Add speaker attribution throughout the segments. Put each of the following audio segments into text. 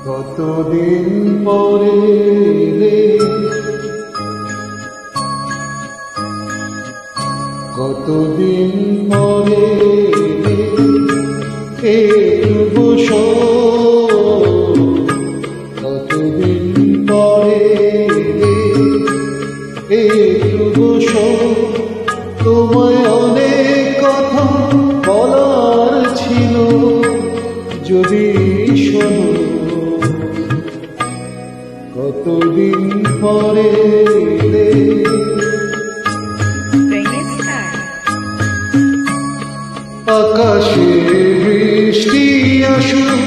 Speaker 1: কতদিন পরে এলে, কতদিন পরে এলে, একটু বসো। কতদিন পরে এলে, একটু বসো। তোমায় অনেক কথা বলার ছিল, যদি শোনো। কতদিন পরে এলে, আকাশে বৃষ্টি আসুক,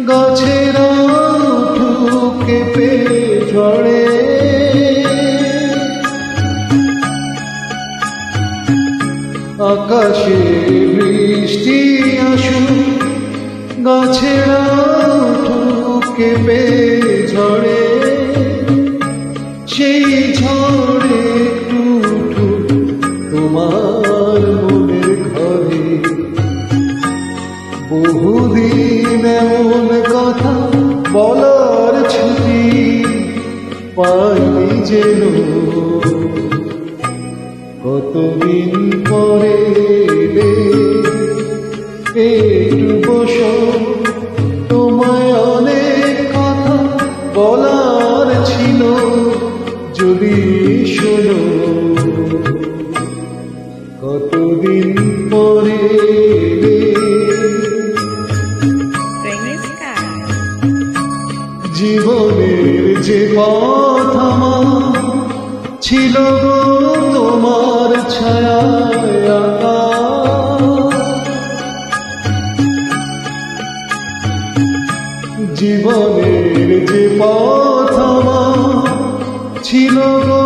Speaker 1: গাছেরা উঠুক কেঁপে ঝড়ে। আকাশে বৃষ্টি আসুক, গাছেরা উঠুক কেঁপে ঝড়ে। সেই ঝড়ে একটু উঠুক তোমার মনের ঘরে। বহুদিন এমন কথা বলার ছুটি পাইনি যেন। কতদিন পরে এলে, একটু বসো। তোমায় অনেক কথা বলার ছিল, যদি শোনো। কতদিন পরে এলে, জীবনের যে পথ আমার ছিল গো তোমার ছায়ায় আঁকা। জীবনের যে পথ আমার ছিল গো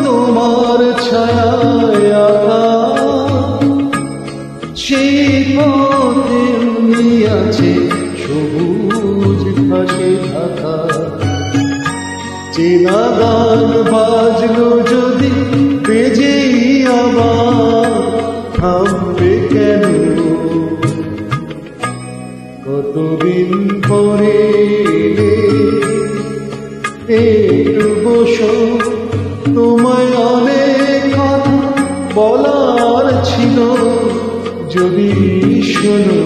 Speaker 1: তোমার ছায়ায় আঁকা। সেই পথে আছে সবুজ ঘাসে ঢাকা। চেনা গান বাজলো যদি বেজে আবার, থামবে কেন? কতদিন পরে এলে, একটু বসো। তোমায় অনেক কথা বলার ছিল, যদি শোনো।